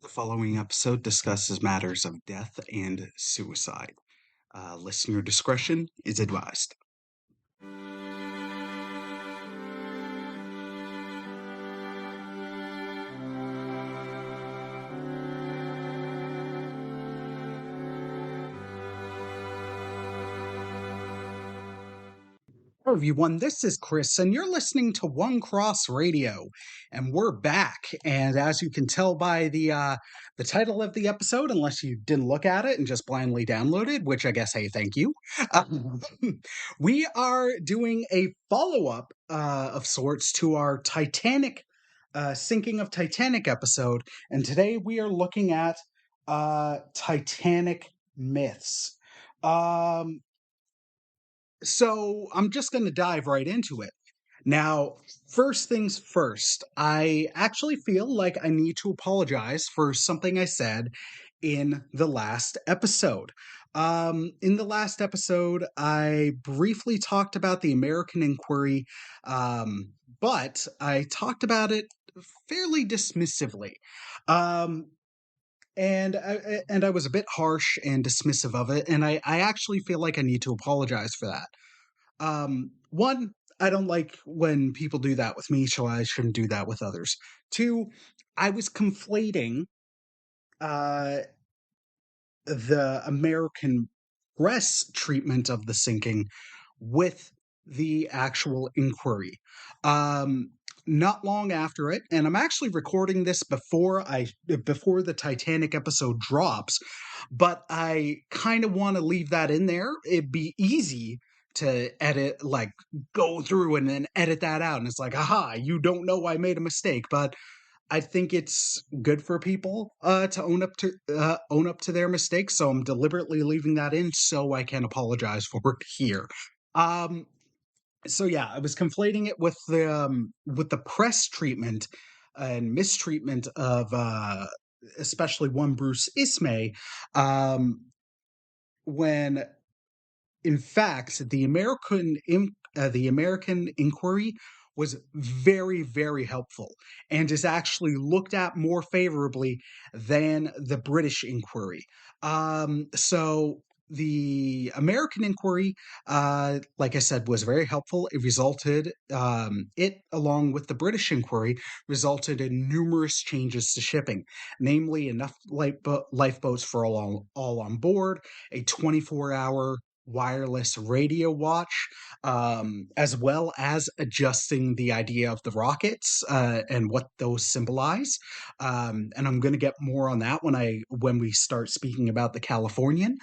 The following episode discusses matters of death and suicide. Listener discretion is advised. Hello, everyone. This is Chris, and you're listening to One Cross Radio, and we're back. And as you can tell by the title of the episode, unless you didn't look at it and just blindly downloaded, which I guess, hey, thank you. We are doing a follow up of sorts to our Titanic sinking of Titanic episode, and today we are looking at Titanic myths. So I'm just going to dive right into it. Now, first things first, I actually feel like I need to apologize for something I said in the last episode. In the last episode, I briefly talked about the American Inquiry, but I talked about it fairly dismissively. Um, and I was a bit harsh and dismissive of it, and I actually feel like I need to apologize for that. One, I don't like when people do that with me, so I shouldn't do that with others. Two, I was conflating uh, the American press treatment of the sinking with the actual inquiry. Um, Not long after it, and I'm actually recording this before the Titanic episode drops, but I kind of want to leave that in there. It'd be easy to edit, like go through and then edit that out, and it's like, aha, you don't know I made a mistake, but I think it's good for people to own up to their mistakes. So I'm deliberately leaving that in so I can apologize for it here. Um, so yeah, I was conflating it with the press treatment and mistreatment of especially one Bruce Ismay, um, when in fact, the American inquiry was very, very helpful and is actually looked at more favorably than the British inquiry. So the American inquiry, like I said, was very helpful. It along with the British inquiry resulted in numerous changes to shipping, namely enough lifeboats for all on board, a 24-hour wireless radio watch, as well as adjusting the idea of the rockets and what those symbolize. And I'm going to get more on that when we start speaking about the Californian.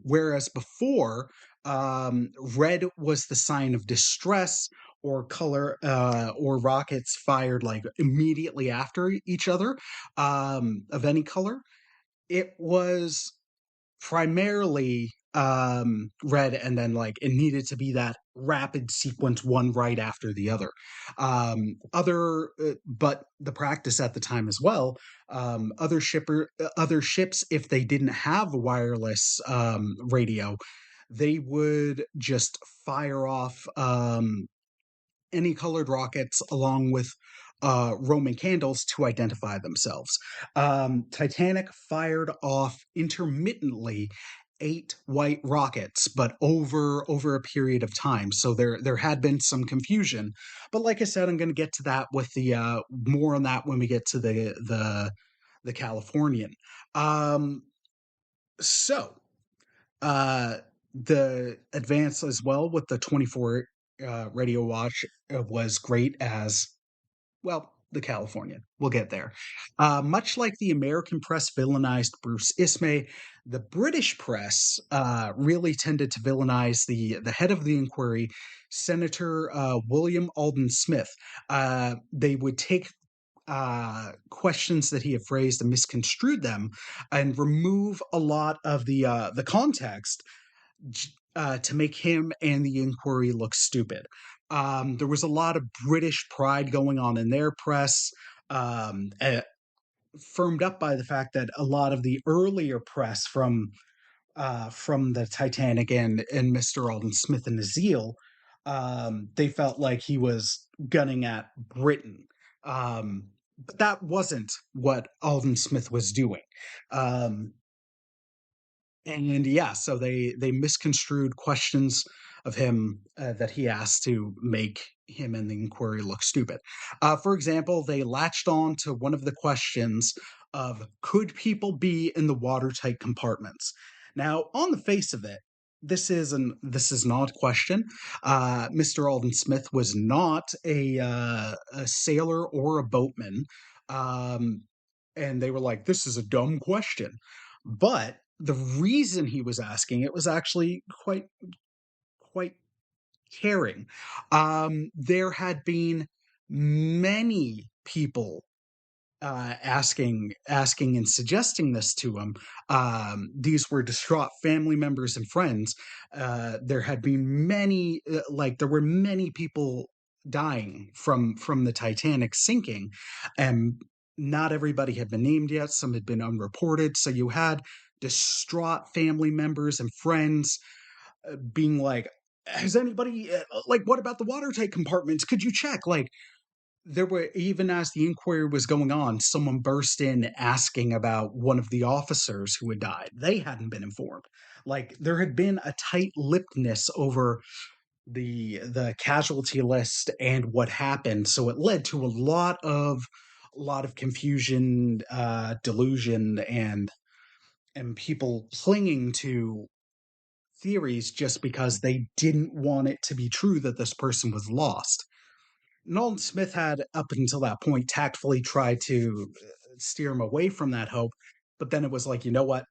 Whereas before, red was the sign of distress or color or rockets fired like immediately after each other of any color. It was primarily red, and then like it needed to be that rapid sequence, one right after the other. But the practice at the time as well, other ships, if they didn't have a wireless radio, they would just fire off any colored rockets along with Roman candles to identify themselves. Titanic fired off intermittently 8 white rockets, but over a period of time. So there had been some confusion. But like I said, I'm going to get to that with the more on that when we get to the Californian. Um, so uh, the advance as well with the 24 radio watch was great as well. The Californian. We'll get there. Much like the American press villainized Bruce Ismay, the British press really tended to villainize the head of the inquiry, Senator William Alden Smith. They would take questions that he had phrased and misconstrued them, and remove a lot of the context to make him and the inquiry look stupid. There was a lot of British pride going on in their press, firmed up by the fact that a lot of the earlier press from the Titanic and Mr. Alden Smith and Nazil, they felt like he was gunning at Britain. but that wasn't what Alden Smith was doing. Um, and yeah, so they misconstrued questions of him that he asked to make him and the inquiry look stupid. For example, they latched on to one of the questions of could people be in the watertight compartments? Now, on the face of it, this is not a question. Mr. Alden Smith was not a sailor or a boatman, um, and they were like, "This is a dumb question." But the reason he was asking it was actually quite caring. There had been many people asking and suggesting this to him. These were distraught family members and friends. There had been many, like there were many people dying from the Titanic sinking, and not everybody had been named yet. Some had been unreported. So you had distraught family members and friends being like, "Has anybody like? What about the watertight compartments? Could you check?" Like there were, even as the inquiry was going on, someone burst in asking about one of the officers who had died. They hadn't been informed. Like there had been a tight-lippedness over the casualty list and what happened, so it led to a lot of confusion, delusion, and people clinging to theories just because they didn't want it to be true that this person was lost. Nolan Smith had, up until that point, tactfully tried to steer him away from that hope, but then it was like, you know what?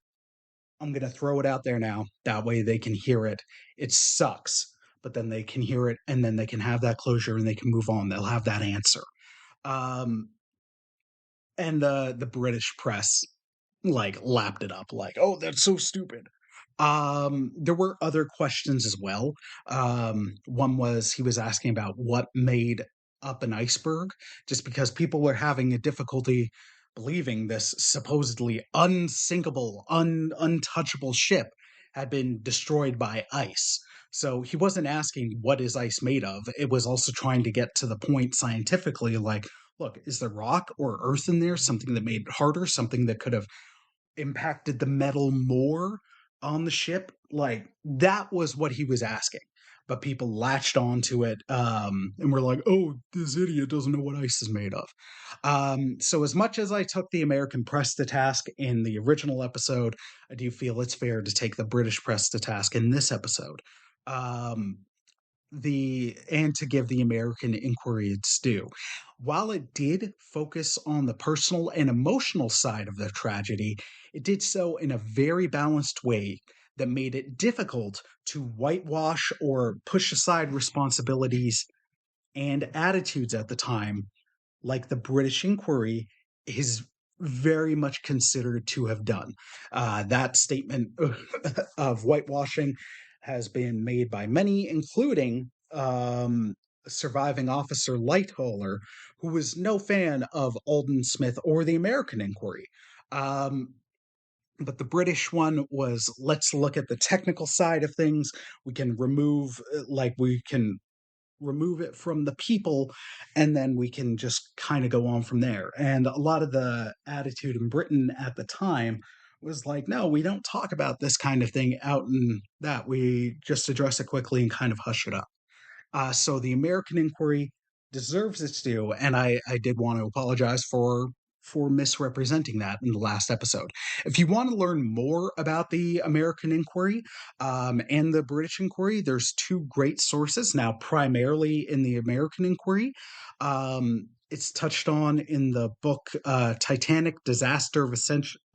I'm going to throw it out there now. That way they can hear it. It sucks, but then they can hear it and then they can have that closure and they can move on. They'll have that answer. Um, and the British press like lapped it up like, oh, that's so stupid. There were other questions as well. One was he was asking about what made up an iceberg, just because people were having a difficulty believing this supposedly unsinkable, untouchable ship had been destroyed by ice. So he wasn't asking what is ice made of. It was also trying to get to the point scientifically, like, look, is there rock or earth in there? Something that made it harder, something that could have impacted the metal more on the ship. Like that was what he was asking. But people latched onto it and were like, "Oh, this idiot doesn't know what ice is made of." So, as much as I took the American press to task in the original episode, I do feel it's fair to take the British press to task in this episode. Um, the and to give the American inquiry its due. While it did focus on the personal and emotional side of the tragedy, it did so in a very balanced way that made it difficult to whitewash or push aside responsibilities and attitudes at the time, like the British inquiry is very much considered to have done. That statement of whitewashing has been made by many, including surviving officer Lightoller, who was no fan of Alden Smith or the American inquiry. Um, but the British one was, let's look at the technical side of things. We can remove it from the people, and then we can just kind of go on from there. And a lot of the attitude in Britain at the time was like, no, we don't talk about this kind of thing out in that. We just address it quickly and kind of hush it up. So the American inquiry deserves its due, and I did want to apologize for misrepresenting that in the last episode. If you want to learn more about the American inquiry and the British inquiry, there's two great sources. Now, primarily in the American inquiry, it's touched on in the book Titanic: Disaster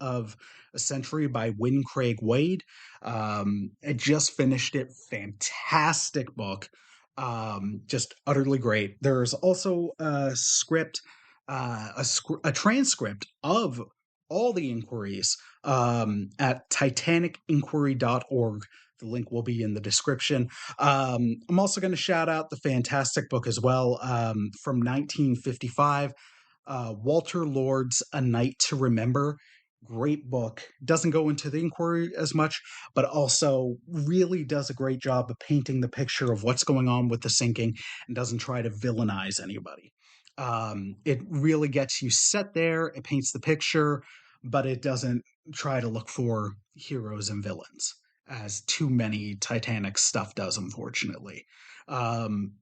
of a Century by Wynne Craig Wade. I just finished it. Fantastic book, just utterly great. There's also a script, a transcript of all the inquiries at titanicinquiry.org. The link will be in the description. I'm also going to shout out the fantastic book as well, from 1955, Walter Lord's A Night to Remember. Great book. Doesn't go into the inquiry as much, but also really does a great job of painting the picture of what's going on with the sinking and doesn't try to villainize anybody. It really gets you set there, it paints the picture, but it doesn't try to look for heroes and villains, as too many Titanic stuff does, unfortunately. Um,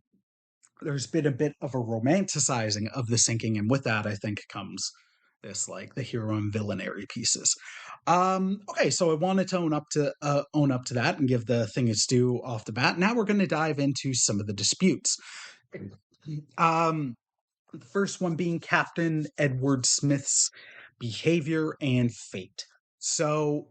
there's been a bit of a romanticizing of the sinking, and with that, I think comes this like the hero and villainary pieces. Okay, so I wanted to own up to that and give the thing its due off the bat. Now we're going to dive into some of the disputes. Um, the first one being Captain Edward Smith's behavior and fate. So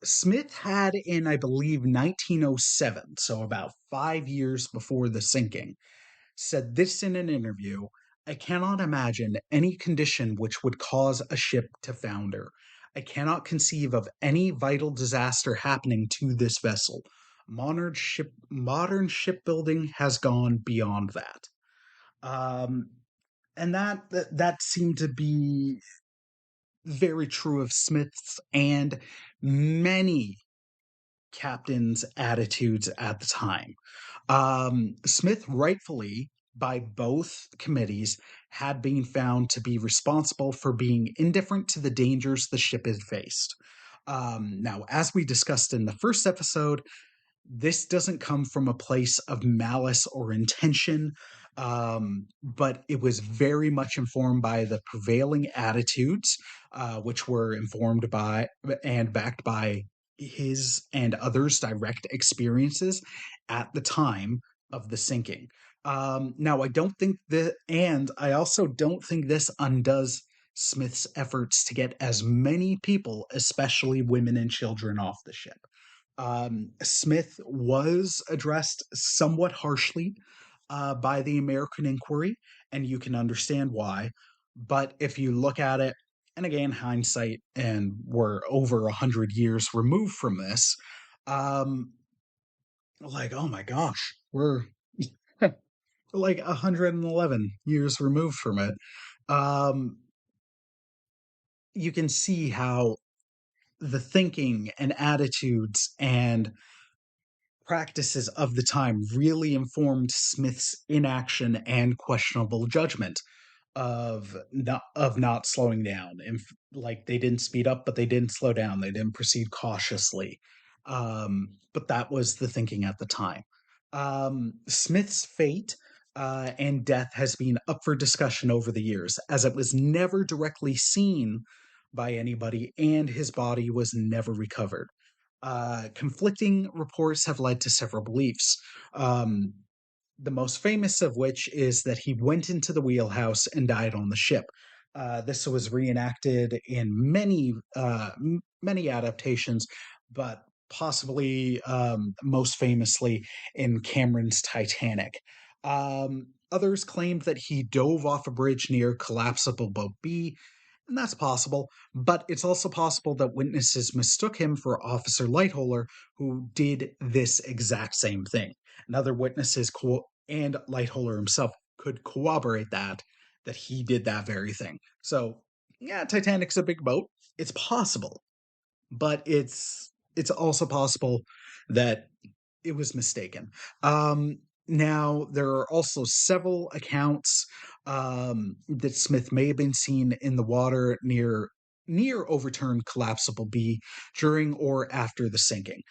Smith had in, I believe, 1907, so about 5 years before the sinking, said this in an interview: I cannot imagine any condition which would cause a ship to founder. I cannot conceive of any vital disaster happening to this vessel. Modern shipbuilding has gone beyond that. Um, and that seemed to be very true of Smith's and many captains' attitudes at the time. Smith rightfully, by both committees, had been found to be responsible for being indifferent to the dangers the ship had faced. Now, as we discussed in the first episode, this doesn't come from a place of malice or intention, but it was very much informed by the prevailing attitudes, which were informed by and backed by his and others' direct experiences at the time of the sinking. Now, I don't think that, and I also don't think this undoes Smith's efforts to get as many people, especially women and children, off the ship. Smith was addressed somewhat harshly by the American inquiry, and you can understand why. But if you look at it, and again, hindsight, and we're over 100 years removed from this, um, like, oh my gosh, we're like 111 years removed from it. Um, you can see how the thinking and attitudes and practices of the time really informed Smith's inaction and questionable judgment of not slowing down. And like they didn't speed up, but they didn't slow down. They didn't proceed cautiously. But that was the thinking at the time. Smith's fate and death has been up for discussion over the years, as it was never directly seen by anybody, and his body was never recovered. Conflicting reports have led to several beliefs. Um, the most famous of which is that he went into the wheelhouse and died on the ship. This was reenacted in many adaptations, but possibly most famously in Cameron's Titanic. Others claimed that he dove off a bridge near collapsible boat B, and that's possible, but it's also possible that witnesses mistook him for Officer Lightoller, who did this exact same thing. And other witnesses and Lightoller himself could corroborate that he did that very thing. So, yeah, Titanic's a big boat. It's possible, but it's also possible that it was mistaken. Now, there are also several accounts that Smith may have been seen in the water near overturned collapsible B during or after the sinking.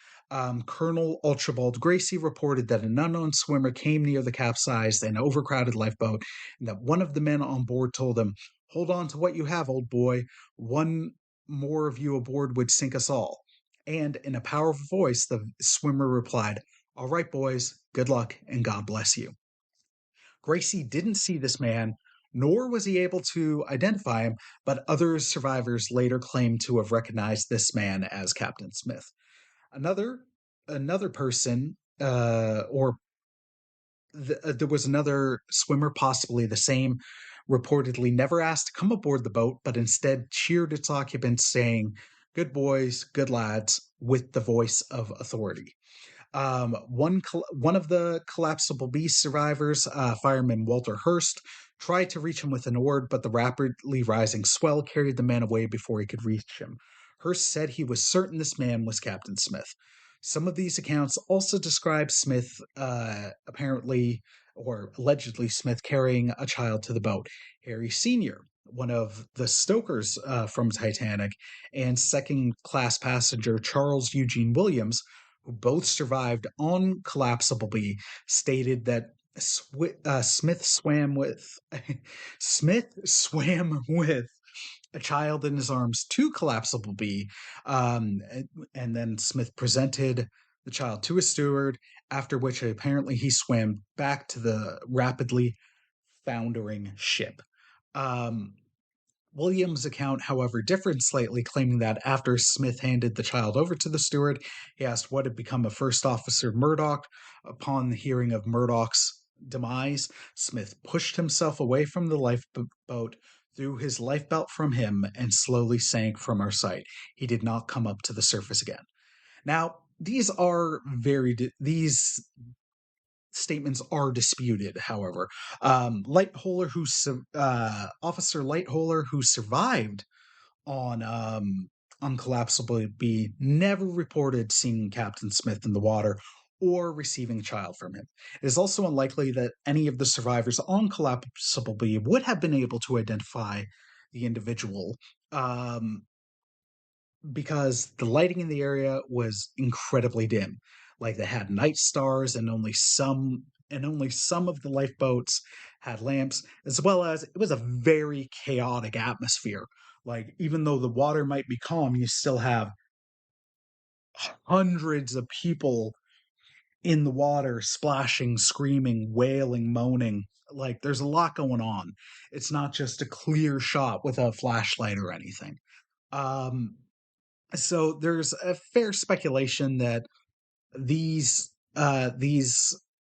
Colonel Archibald Gracie reported that an unknown swimmer came near the capsized and overcrowded lifeboat, and that one of the men on board told him, "Hold on to what you have, old boy. One more of you aboard would sink us all." And in a powerful voice, the swimmer replied, "All right, boys, good luck and God bless you." Gracie didn't see this man, nor was he able to identify him, but other survivors later claimed to have recognized this man as Captain Smith. Another another person, or there was another swimmer, possibly the same, reportedly never asked to come aboard the boat, but instead cheered its occupants, saying, "Good boys, good lads," with the voice of authority. One of the collapsible beast survivors, fireman Walter Hurst, tried to reach him with an oar, but the rapidly rising swell carried the man away before he could reach him. Hurst said he was certain this man was Captain Smith. Some of these accounts also describe Smith apparently. or allegedly Smith carrying a child to the boat. Harry Sr., one of the stokers from Titanic, and second class passenger Charles Eugene Williams, who both survived on Collapsible B, stated that Smith swam with Smith swam with a child in his arms to Collapsible B, and then Smith presented the child to a steward. After which, apparently, he swam back to the rapidly foundering ship. Um, Williams' account, however, differed slightly, claiming that after Smith handed the child over to the steward, he asked what had become of First Officer Murdoch. Upon the hearing of Murdoch's demise, Smith pushed himself away from the lifeboat, threw his lifebelt from him, and slowly sank from our sight. He did not come up to the surface again. Now, these statements are disputed. However, Officer Lightholer, who survived on Uncollapsible B, never reported seeing Captain Smith in the water or receiving a child from him. It is also unlikely that any of the survivors on Collapsible B would have been able to identify the individual. Um, because the lighting in the area was incredibly dim. Like they had night stars and only some of the lifeboats had lamps, as well as it was a very chaotic atmosphere. Like even though the water might be calm, you still have hundreds of people in the water splashing, screaming, wailing, moaning. Like there's a lot going on. It's not just a clear shot with a flashlight or anything. Um, so there's a fair speculation that these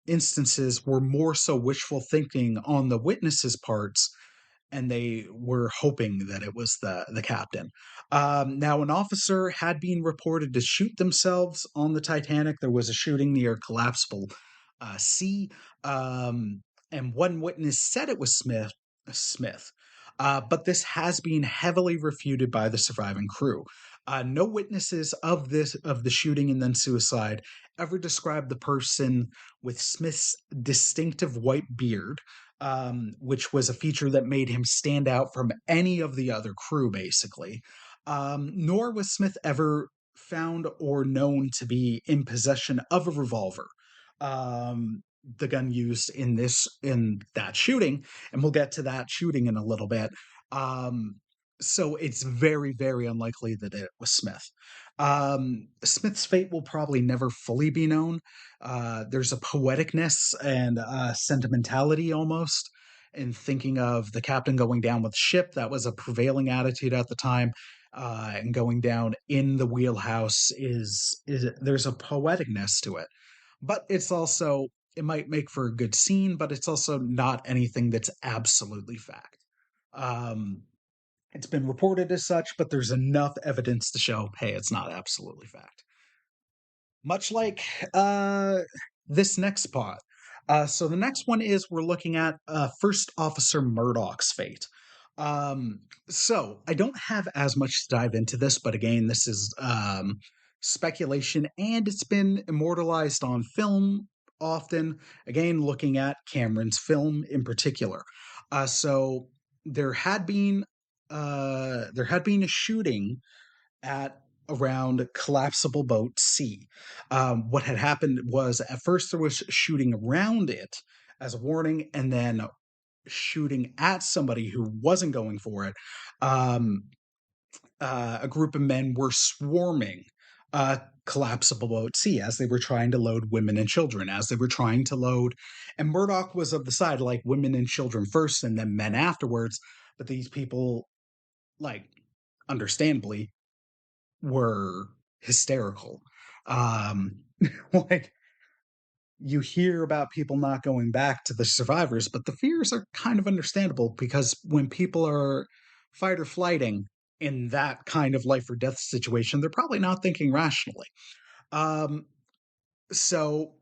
instances were more so wishful thinking on the witnesses' parts, and they were hoping that it was the captain. Now, an officer had been reported to shoot themselves on the Titanic. There was a shooting near Collapsible C, and one witness said it was Smith. But this has been heavily refuted by the surviving crew. No witnesses of the shooting and then suicide ever described the person with Smith's distinctive white beard, which was a feature that made him stand out from any of the other crew, basically. Nor was Smith ever found or known to be in possession of a revolver. The gun used in that shooting, and we'll get to that shooting in a little bit. So it's very, very unlikely that it was Smith. Smith's fate will probably never fully be known. There's a poeticness and sentimentality almost in thinking of the captain going down with the ship. That was a prevailing attitude at the time. And going down in the wheelhouse is there's a poeticness to it, but it might make for a good scene, but it's also not anything that's absolutely fact. Um, it's been reported as such, but there's enough evidence to show, hey, it's not absolutely fact. Much like uh, this next part. So the next one is we're looking at First Officer Murdoch's fate. So I don't have as much to dive into this, but again, this is speculation, and it's been immortalized on film often. Again, looking at Cameron's film in particular. So there had been a shooting at around Collapsible Boat C. What had happened was at first there was shooting around it as a warning, and then shooting at somebody who wasn't going for it. Um, a group of men were swarming Collapsible Boat C as they were trying to load women and children, as they were trying to load. And Murdoch was of the side, like women and children first and then men afterwards. But these people, like, understandably, were hysterical. Um, like you hear about people not going back to the survivors, but the fears are kind of understandable because when people are fight or flighting in that kind of life or death situation, they're probably not thinking rationally. Um, so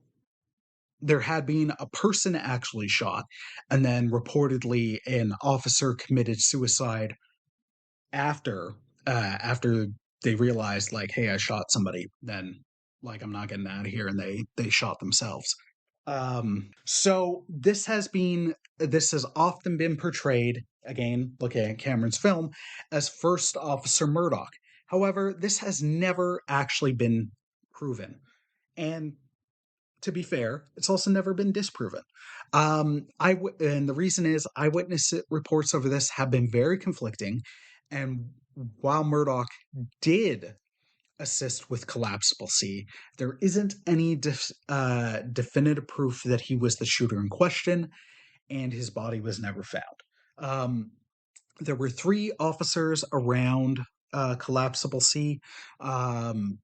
there had been a person actually shot, and then reportedly an officer committed suicide after after they realized like, hey, I shot somebody, then like I'm not getting out of here, and they shot themselves. So this has often been portrayed, again, looking at Cameron's film, as First Officer Murdoch. However, this has never actually been proven. And to be fair, it's also never been disproven. And the reason is eyewitness reports over this have been very conflicting. And while Murdoch did assist with collapsible C, there isn't any definitive proof that he was the shooter in question, and his body was never found. Um, there were three officers around collapsible C. Um,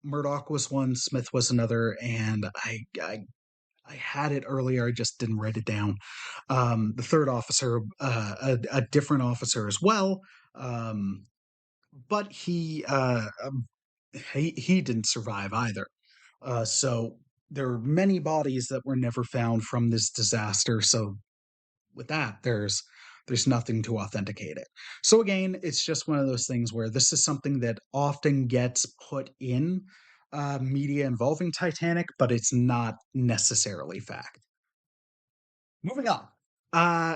Murdoch was one, Smith was another, and I had it earlier. I just didn't write it down. The third officer, a different officer as well, um, but he didn't survive either. So there are many bodies that were never found from this disaster. So with that, there's nothing to authenticate it. So again, it's just one of those things where this is something that often gets put in media involving Titanic, but it's not necessarily fact. Moving on.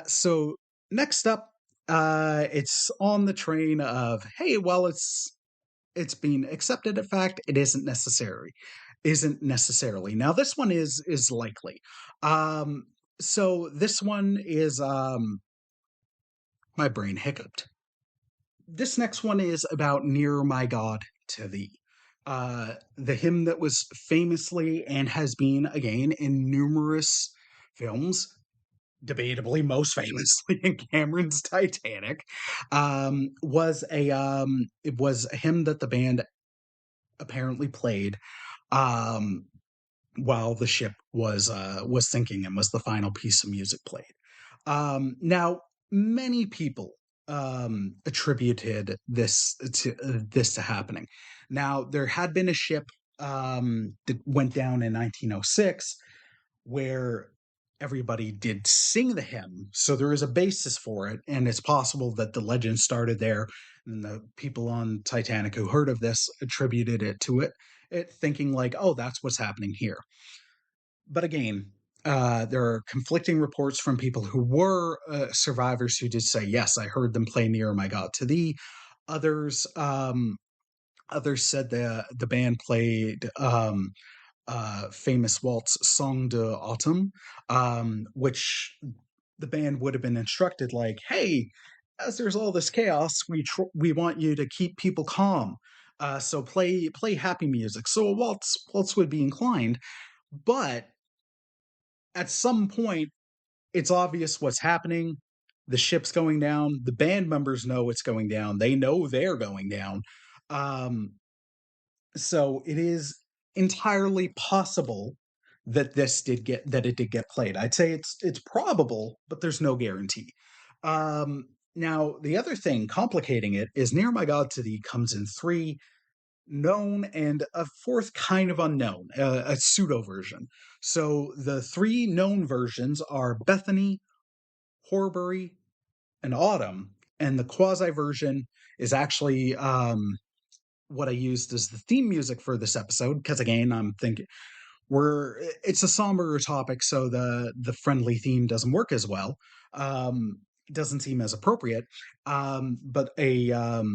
So next up, it's on the train of, hey, well, it's being accepted a fact, it isn't necessarily. Now this one is likely. Um, so this one is my brain hiccuped. This next one is about Near My God to Thee. The hymn that was famously and has been again in numerous films, debatably most famously in Cameron's Titanic, it was a hymn that the band apparently played um, while the ship was sinking and was the final piece of music played. Now, many people attributed this to happening. Now, there had been a ship that went down in 1906 where everybody did sing the hymn, so there is a basis for it, and it's possible that the legend started there, and the people on Titanic who heard of this attributed it to it thinking like, oh, that's what's happening here. But again, there are conflicting reports from people who were survivors who did say, yes, I heard them play Near My God to Thee. Others, others said the band played famous waltz Song de Autumn, which the band would have been instructed like, hey, as there's all this chaos, we want you to keep people calm. So play happy music. So a waltz would be inclined, but at some point, it's obvious what's happening. The ship's going down. The band members know it's going down. They know they're going down. Um, so it is entirely possible that it did get played. I'd say it's probable, but there's no guarantee. Now the other thing complicating it is Near My God to Thee comes in three known and a fourth kind of unknown, a pseudo version. So the three known versions are Bethany, Horbury, and Autumn, and the quasi version is actually what I used as the theme music for this episode. Because again, I'm thinking it's a somber topic, so the friendly theme doesn't work as well. Doesn't seem as appropriate. But a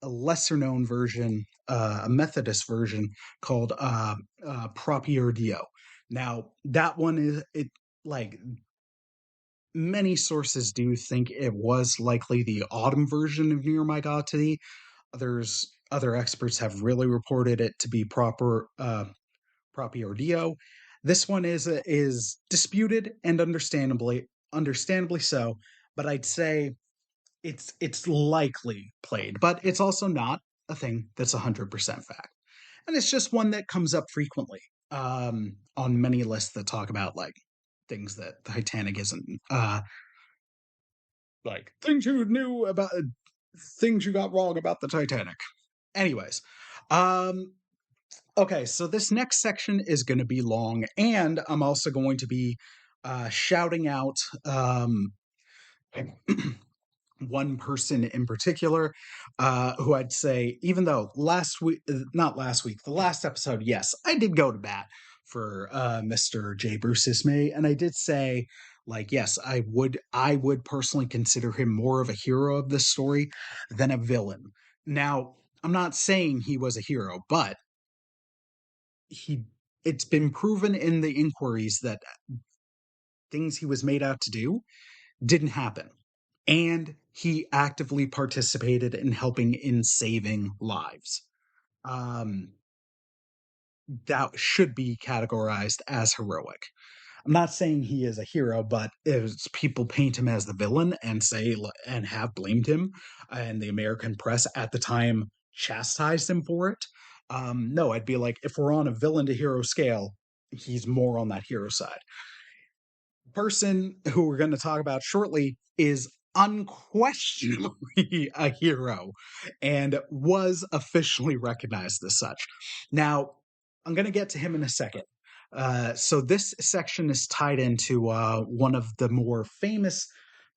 lesser known version, a Methodist version called Proprio Dio. Now that one is it like many sources do think it was likely the autumn version of Near My God to Thee. Other experts have really reported it to be Proprio Dio. This one is disputed and understandably so, but I'd say it's likely played, but it's also not a thing that's 100% fact. And it's just one that comes up frequently on many lists that talk about like things that Titanic isn't like things you knew about things you got wrong about the Titanic. Anyways, um okay, so this next section is going to be long, and I'm also going to be shouting out one person in particular, who I'd say, even though not last week, the last episode, yes, I did go to bat for Mr. J. Bruce Ismay, and I did say, like, yes, I would personally consider him more of a hero of this story than a villain. Now, I'm not saying he was a hero, but he it's been proven in the inquiries that things he was made out to do didn't happen. And he actively participated in helping in saving lives. Um, that should be categorized as heroic. I'm not saying he is a hero, but as people paint him as the villain and say and have blamed him, and the American press at the time chastised him for it. No, I'd be like, if we're on a villain to hero scale, he's more on that hero side. Person who we're going to talk about shortly is unquestionably a hero and was officially recognized as such. Now, I'm going to get to him in a second. So, this section is tied into one of the more famous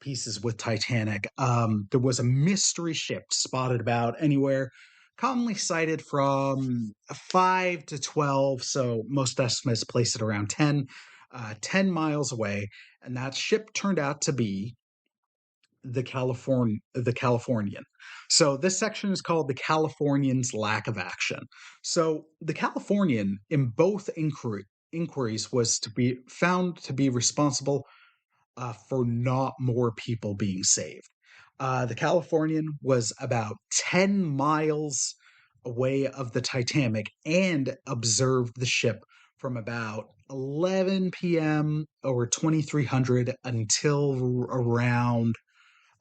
pieces with Titanic. There was a mystery ship spotted about anywhere, commonly cited from 5 to 12. So, most estimates place it around 10 miles away, and that ship turned out to be the Californian. So this section is called the Californian's lack of action. So the Californian in both inquiries was to be found to be responsible for not more people being saved. The Californian was about 10 miles away of the Titanic and observed the ship from about 11 p.m. or 2300 until around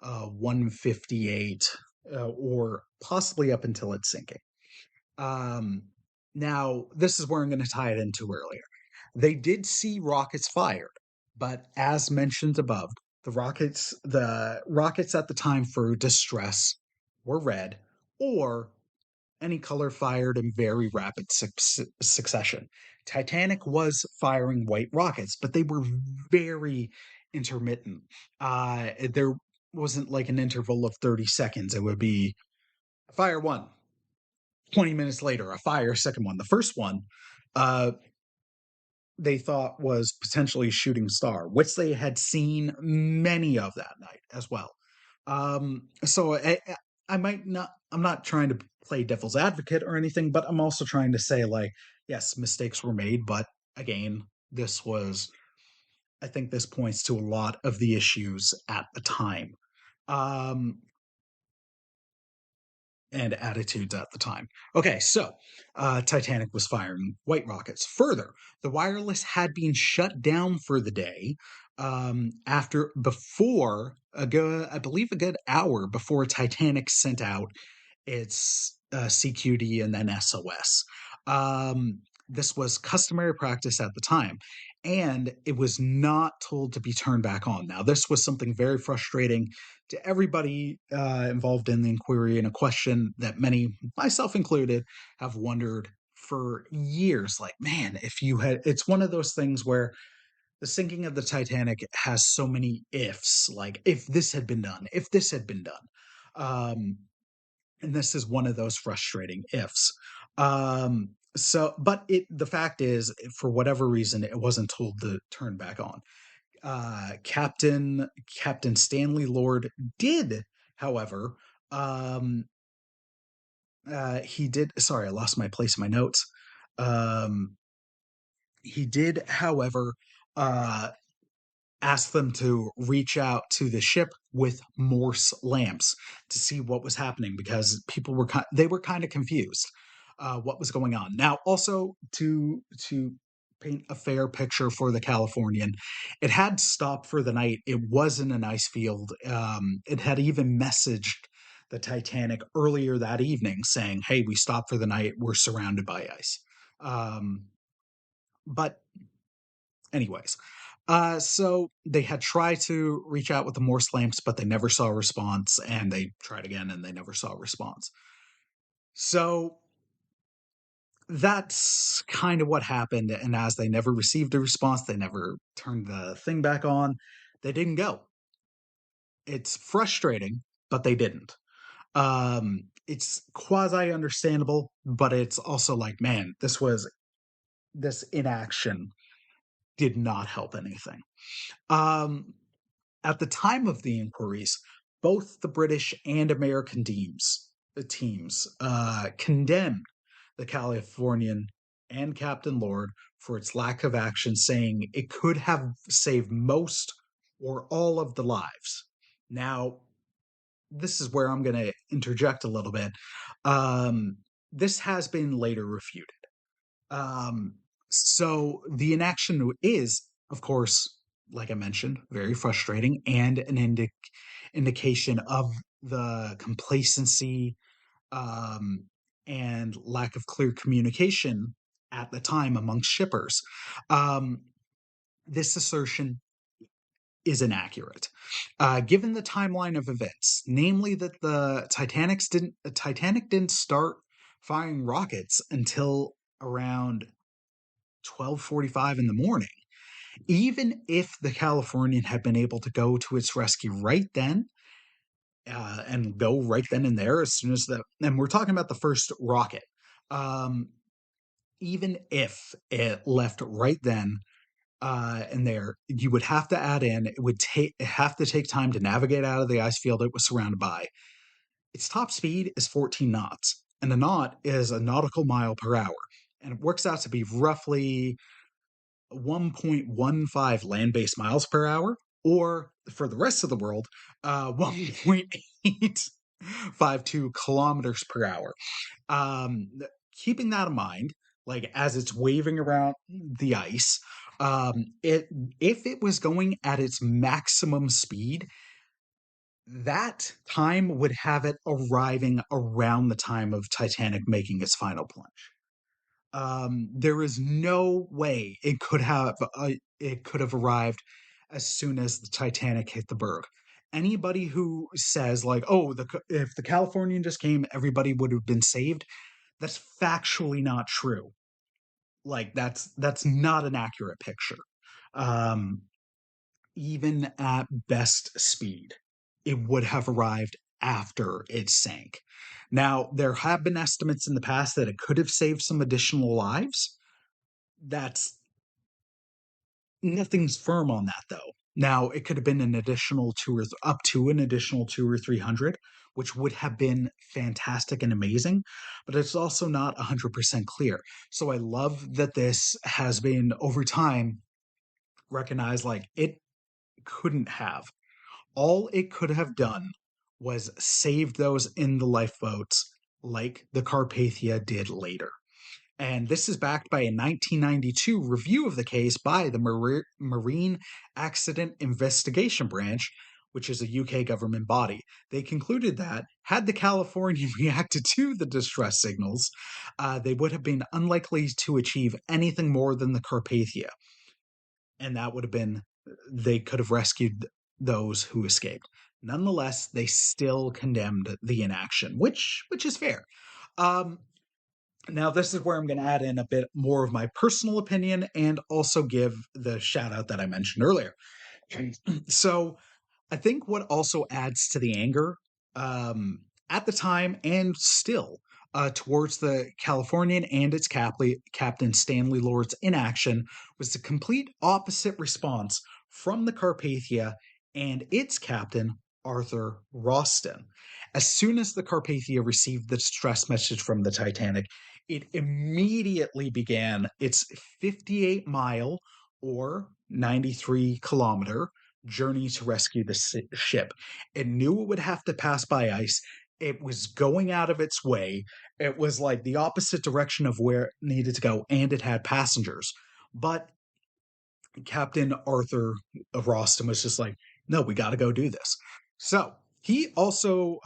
158 or possibly up until it's sinking. Um, Now, this is where I'm going to tie it into earlier. They did see rockets fired, but as mentioned above, the rockets at the time for distress were red or any color fired in very rapid succession. Titanic was firing white rockets, but they were very intermittent. There wasn't like an interval of 30 seconds. It would be fire one, 20 minutes later, a fire second one. The first one, uh, they thought was potentially shooting star, which they had seen many of that night as well. So I might not. I'm not trying to play devil's advocate or anything, but I'm also trying to say like, yes, mistakes were made, but again, this was. I think this points to a lot of the issues at the time. Um, and attitudes at the time. Okay, so Titanic was firing white rockets. Further, the wireless had been shut down for the day before I believe a good hour before Titanic sent out its CQD and then SOS. This was customary practice at the time, and it was not told to be turned back on. Now, this was something very frustrating to everybody involved in the inquiry, and a question that many, myself included, have wondered for years. Like, man, if you had, it's one of those things where the sinking of the Titanic has so many ifs, like, if this had been done, if this had been done. And this is one of those frustrating ifs. The fact is, for whatever reason, it wasn't told to turn back on. Captain Stanley Lord did, however, um, he did. Sorry, I lost my place in my notes. Um, he did, however, uh, ask them to reach out to the ship with Morse lamps to see what was happening because they were kind of confused what was going on. Now, also to paint a fair picture for the Californian, it had stopped for the night. It was in an ice field. It had even messaged the Titanic earlier that evening saying, "Hey, we stopped for the night. We're surrounded by ice." Um, but anyways, so they had tried to reach out with the Morse lamps, but they never saw a response, and they tried again and they never saw a response. So that's kind of what happened. And as they never received a response, they never turned the thing back on. They didn't go. It's frustrating, but they didn't. It's quasi understandable, but it's also like, man, this was this inaction did not help anything. Um, at the time of the inquiries, both the British and American teams condemned the Californian and Captain Lord for its lack of action, saying it could have saved most or all of the lives. Now, this is where I'm going to interject a little bit. Um, this has been later refuted. Um, so the inaction is, of course, like I mentioned, very frustrating and an indication of the complacency um, and lack of clear communication at the time amongst shippers. Um, this assertion is inaccurate. Given the timeline of events, namely that the Titanic didn't start firing rockets until around 12:45 in the morning. Even if the Californian had been able to go to its rescue right then, and go right then and there as soon as and we're talking about the first rocket. Um, Even if it left right then and there, you would have to add in it would have to take time to navigate out of the ice field it was surrounded by. Its top speed is 14 knots, and a knot is a nautical mile per hour, and it works out to be roughly 1.15 land-based miles per hour, or for the rest of the world, 1.852 kilometers per hour. Um, Keeping that in mind, like as it's waving around the ice, it if it was going at its maximum speed, that time would have it arriving around the time of Titanic making its final plunge. There is no way it could have arrived as soon as the Titanic hit the berg. Anybody who says like, "Oh, if the Californian just came, everybody would have been saved," that's factually not true. Like that's not an accurate picture. Um, Even at best speed, it would have arrived after it sank. Now, there have been estimates in the past that it could have saved some additional lives. That's Nothing's firm on that though. Now, it could have been an additional up to an additional 2 or 300, which would have been fantastic and amazing, but it's also not 100% clear. So I love that this has been over time recognized like it couldn't have. All it could have done was saved those in the lifeboats like the Carpathia did later. And this is backed by a 1992 review of the case by the Marine Accident Investigation Branch, which is a UK government body. They concluded that, had the Californian reacted to the distress signals, they would have been unlikely to achieve anything more than the Carpathia. And that would have been, they could have rescued those who escaped. Nonetheless, they still condemned the inaction, which is fair. Um, Now, this is where I'm going to add in a bit more of my personal opinion and also give the shout out that I mentioned earlier. So, I think what also adds to the anger at the time and still towards the Californian and its captain Stanley Lord's inaction was the complete opposite response from the Carpathia and its captain Arthur Roston. As soon as the Carpathia received the distress message from the Titanic, it immediately began its 58-mile or 93-kilometer journey to rescue the ship. It knew it would have to pass by ice. It was going out of its way. It was like the opposite direction of where it needed to go, and it had passengers. But Captain Arthur Roston was just like, no, we got to go do this. So he also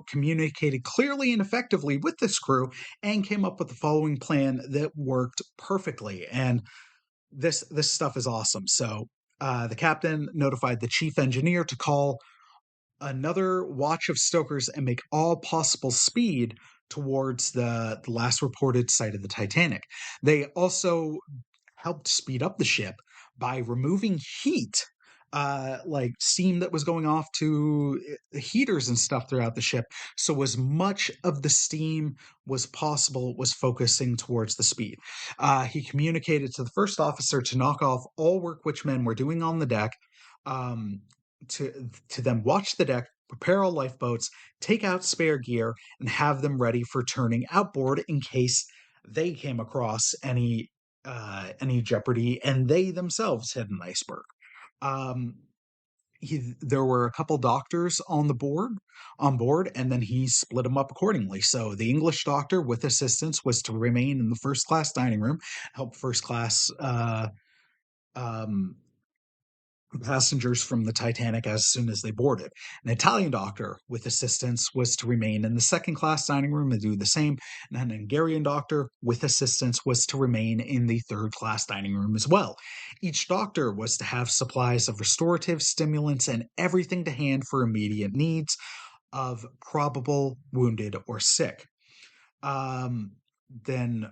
communicated clearly and effectively with this crew and came up with the following plan that worked perfectly. And this stuff is awesome. So the captain notified the chief engineer to call another watch of stokers and make all possible speed towards the last reported site of the Titanic. They also helped speed up the ship by removing heat like steam that was going off to heaters and stuff throughout the ship. So as much of the steam was possible was focusing towards the speed. He communicated to the first officer to knock off all work which men were doing on the deck, um, to then watch the deck, prepare all lifeboats, take out spare gear, and have them ready for turning outboard in case they came across any jeopardy and they themselves hit an iceberg. Um, there were a couple doctors on board, and then he split them up accordingly. So the English doctor, with assistance, was to remain in the first class dining room, help first class um, passengers from the Titanic as soon as they boarded. An Italian doctor, with assistance, was to remain in the second class dining room and do the same. And an Hungarian doctor, with assistance, was to remain in the third class dining room as well. Each doctor was to have supplies of restoratives, stimulants, and everything to hand for immediate needs of probable wounded or sick. Um, then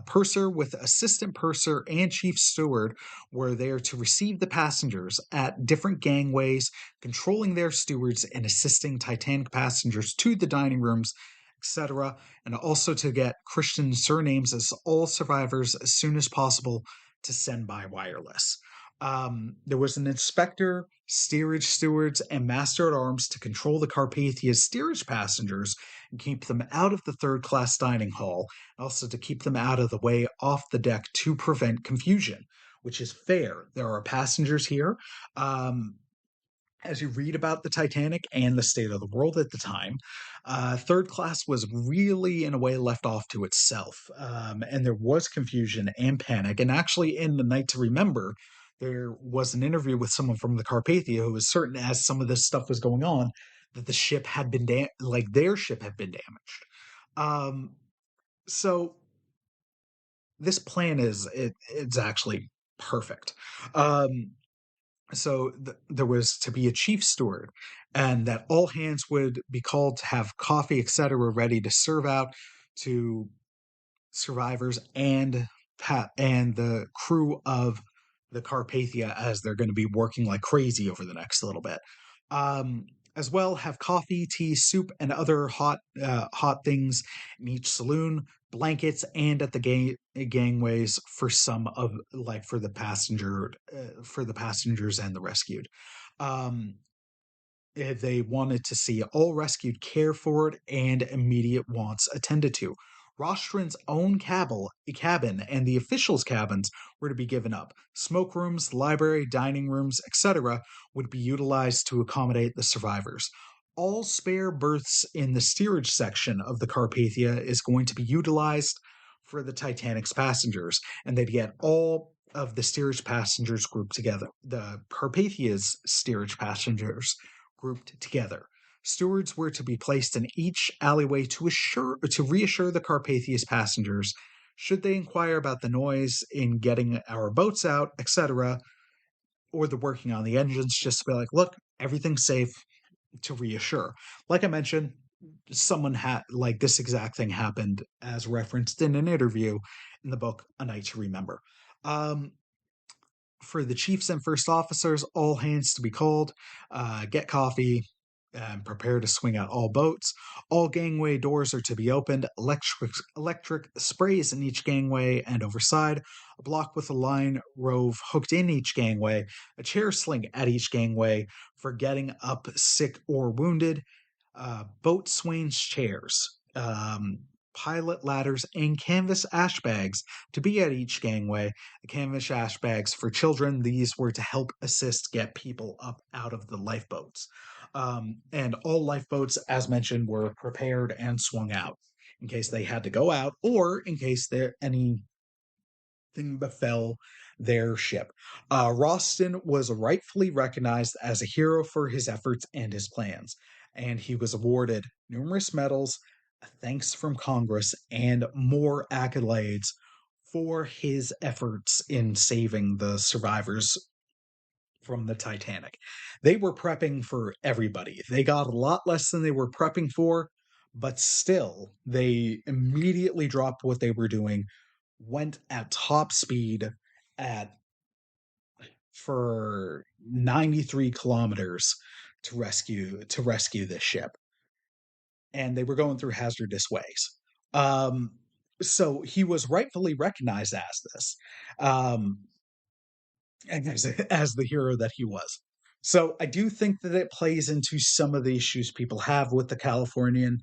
Purser, with assistant purser and chief steward, were there to receive the passengers at different gangways, controlling their stewards and assisting Titanic passengers to the dining rooms, etc., and also to get Christian surnames as all survivors as soon as possible to send by wireless. There was an inspector, steerage stewards, and master at arms to control the Carpathia's steerage passengers and keep them out of the third class dining hall, also to keep them out of the way off the deck to prevent confusion, which is fair. There are passengers here. Um, as you read about the Titanic and the state of the world at the time, third class was really, in a way, left off to itself. And there was confusion and panic. And actually, in The Night to Remember, there was an interview with someone from the Carpathia who was certain, as some of this stuff was going on, that the ship had been like their ship had been damaged. Um, so this plan it's actually perfect. Um, there was to be a chief steward, and that all hands would be called to have coffee, etc., ready to serve out to survivors and the crew of the Carpathia as they're going to be working like crazy over the next little bit. Um, as well, have coffee, tea, soup, and other hot things in each saloon, blankets, and at the gangways for some of like for the passengers and the rescued. Um, they wanted to see all rescued cared for and immediate wants attended to. Rostron's own cabin and the officials' cabins were to be given up. Smoke rooms, library, dining rooms, etc., would be utilized to accommodate the survivors. All spare berths in the steerage section of the Carpathia is going to be utilized for the Titanic's passengers, and they'd get all of the steerage passengers grouped together. The Carpathia's steerage passengers grouped together. Stewards were to be placed in each alleyway to reassure the Carpathia's passengers should they inquire about the noise in getting our boats out, etc., or the working on the engines, just to be like, look, everything's safe, to reassure. Like I mentioned, someone had like this exact thing happened as referenced in an interview in the book A Night to Remember. Um, for the chiefs and first officers, all hands to be called, get coffee, and prepare to swing out all boats. All gangway doors are to be opened, electric sprays in each gangway and overside, a block with a line rove hooked in each gangway, a chair sling at each gangway for getting up sick or wounded, boatswain's chairs, pilot ladders, and canvas ash bags to be at each gangway. The canvas ash bags for children, these were to help assist get people up out of the lifeboats. And all lifeboats, as mentioned, were prepared and swung out in case they had to go out or in case there anything befell their ship. Roston was rightfully recognized as a hero for his efforts and his plans, and he was awarded numerous medals, thanks from Congress, and more accolades for his efforts in saving the survivors from the Titanic. They were prepping for everybody. They got a lot less than they were prepping for, but still, they immediately dropped what they were doing, went at top speed at for 93 kilometers to rescue this ship, and they were going through hazardous ways. Um, so he was rightfully recognized as this. Um, and as the hero that he was. So I do think that it plays into some of the issues people have with the Californian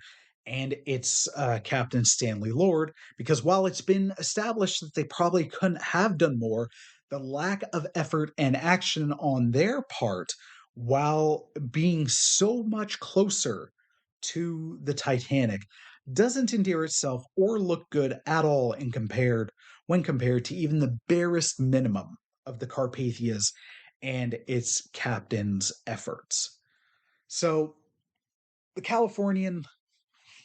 and its Captain Stanley Lord, because while it's been established that they probably couldn't have done more, the lack of effort and action on their part, while being so much closer to the Titanic, doesn't endear itself or look good at all when compared to even the barest minimum of the Carpathia's and its captain's efforts. So the Californian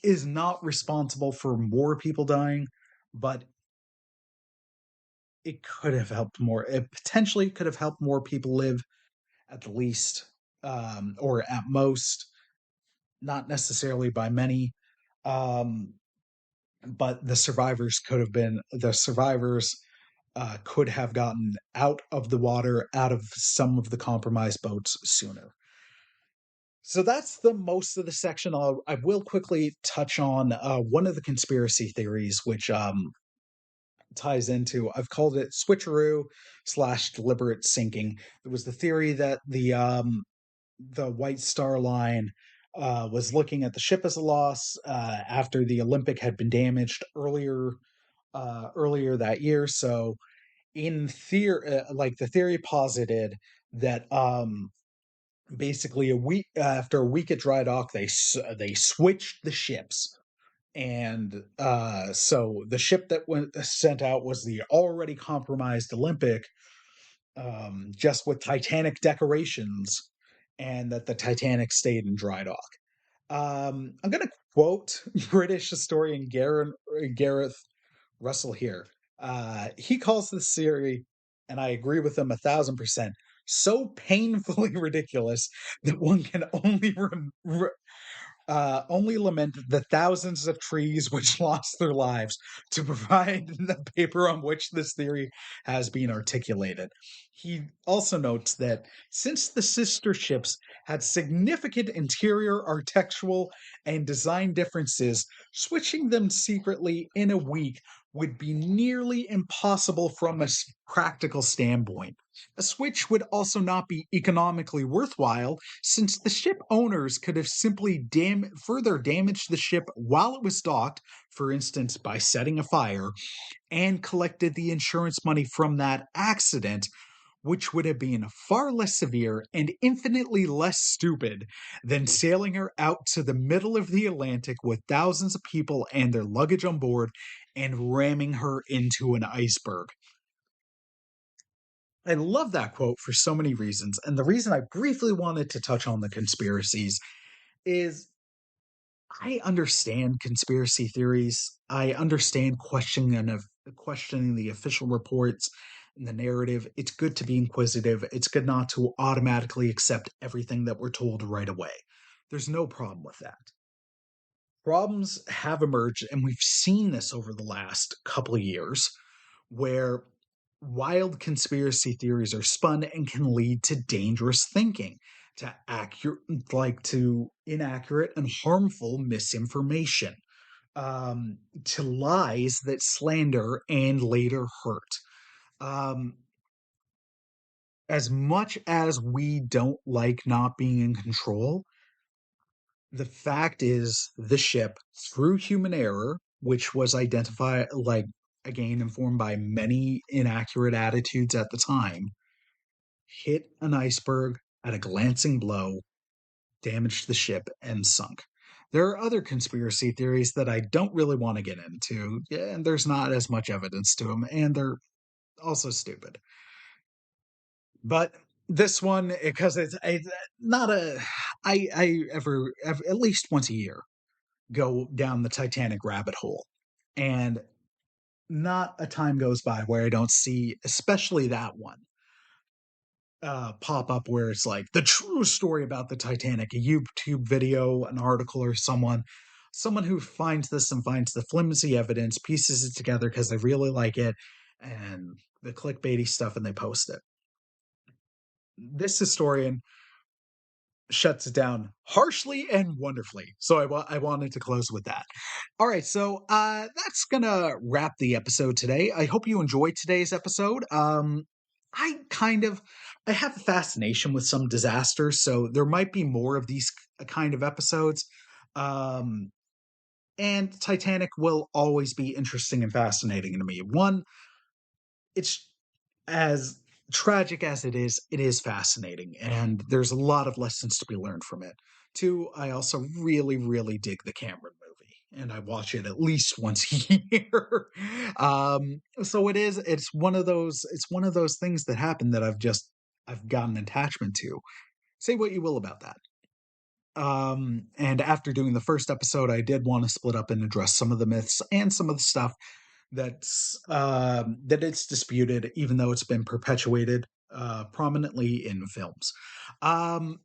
is not responsible for more people dying, but it could have helped more. It potentially could have helped more people live at the least, or at most, not necessarily by many. Um, but the survivors could have gotten out of the water, out of some of the compromised boats sooner. So that's the most of the section. I will quickly touch on one of the conspiracy theories, which ties into, I've called it switcheroo slash deliberate sinking. There was the theory that the White Star Line was looking at the ship as a loss after the Olympic had been damaged earlier that year. So in theory, like the theory posited that basically a week after a week at dry dock, they switched the ships, and so the ship that went sent out was the already compromised Olympic, just with Titanic decorations, and that the Titanic stayed in dry dock. I'm going to quote British historian Gareth Russell here. He calls this theory, and I agree with him 1,000%, so painfully ridiculous that one can only lament the thousands of trees which lost their lives to provide the paper on which this theory has been articulated. He also notes that since the sister ships had significant interior architectural and design differences, switching them secretly in a week would be nearly impossible from a practical standpoint. A switch would also not be economically worthwhile, since the ship owners could have simply further damaged the ship while it was docked, for instance, by setting a fire, and collected the insurance money from that accident, which would have been far less severe and infinitely less stupid than sailing her out to the middle of the Atlantic with thousands of people and their luggage on board and ramming her into an iceberg. I love that quote for so many reasons. And the reason I briefly wanted to touch on the conspiracies is I understand conspiracy theories. I understand questioning the official reports and the narrative. It's good to be inquisitive. It's good not to automatically accept everything that we're told right away. There's no problem with that. Problems have emerged, and we've seen this over the last couple of years, where wild conspiracy theories are spun and can lead to dangerous thinking, to inaccurate and harmful misinformation, to lies that slander and later hurt. Um, as much as we don't like not being in control, the fact is the ship, through human error, which was identified, like, again, informed by many inaccurate attitudes at the time, hit an iceberg at a glancing blow, damaged the ship, and sunk. There are other conspiracy theories that I don't really want to get into, and there's not as much evidence to them, and they're also stupid. But this one, because it's not a, I ever at least once a year go down the Titanic rabbit hole, and not a time goes by where I don't see, especially that one, pop up where it's like the true story about the Titanic, a YouTube video, an article, or someone who finds this and finds the flimsy evidence, pieces it together because they really like it, and the clickbaity stuff, and they post it. this historian shuts it down harshly and wonderfully. So I wanted to close with that. All right, so that's gonna wrap the episode today. I hope you enjoyed today's episode. I kind of I have a fascination with some disasters, so there might be more of these kind of episodes. Um, and Titanic will always be interesting and fascinating to me. One, it's as tragic as it is fascinating, and there's a lot of lessons to be learned from it. Two, I also really, really dig the Cameron movie, and I watch it at least once a year. So it's one of those things that happen that I've got an attachment to. Say what you will about that. And after doing the first episode, I did want to split up and address some of the myths and some of the stuff that it's disputed, even though it's been perpetuated prominently in films. Um,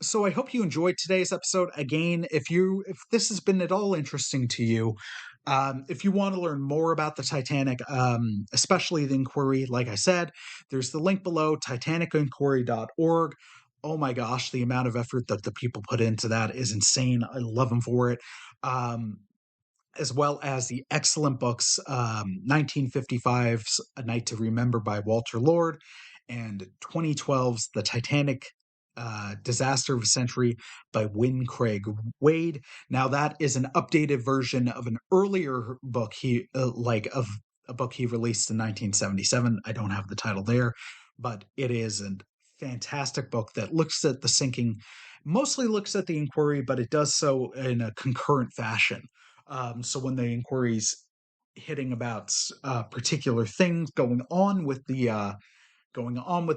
so I hope you enjoyed today's episode. Again, if this has been at all interesting to you, if you want to learn more about the Titanic, especially the inquiry, like I said, there's the link below, titanicinquiry.org. Oh my gosh, the amount of effort that the people put into that is insane. I love them for it. Um, as well as the excellent books 1955's A Night to Remember by Walter Lord and 2012's The Titanic Disaster of a Century by Wynne Craig Wade. Now that is an updated version of an earlier book of a book he released in 1977. I don't have the title there, but it is a fantastic book that looks at the sinking, mostly looks at the inquiry, but it does so in a concurrent fashion. So when the inquiry's hitting about particular things going on with the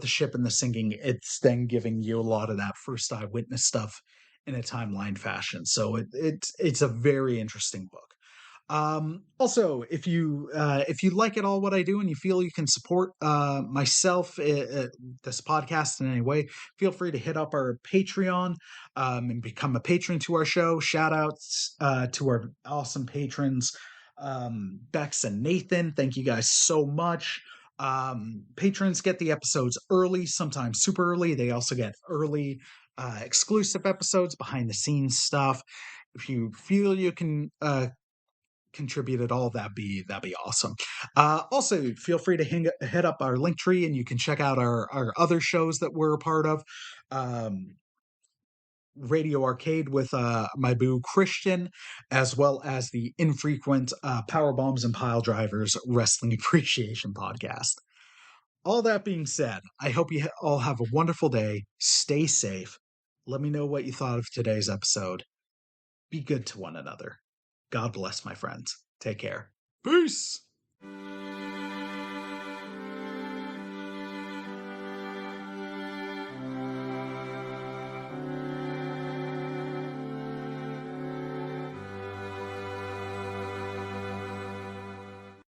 ship and the sinking, it's then giving you a lot of that first eyewitness stuff in a timeline fashion. So it's a very interesting book. Also, if you like it all what I do and you feel you can support myself, this podcast in any way, feel free to hit up our Patreon and become a patron to our show. Shout outs to our awesome patrons, Bex and Nathan. Thank you guys so much. Patrons get the episodes early, sometimes super early. They also get early exclusive episodes, behind the scenes stuff. If you feel you can contribute at all, that'd be awesome. Also, feel free to hit up our link tree and you can check out our other shows that we're a part of. Um, Radio Arcade with my boo Christian, as well as the infrequent Power Bombs and Pile Drivers Wrestling Appreciation Podcast. All that being said, I hope you all have a wonderful day. Stay safe. Let me know what you thought of today's episode. Be good to one another. God bless, my friends. Take care. Peace.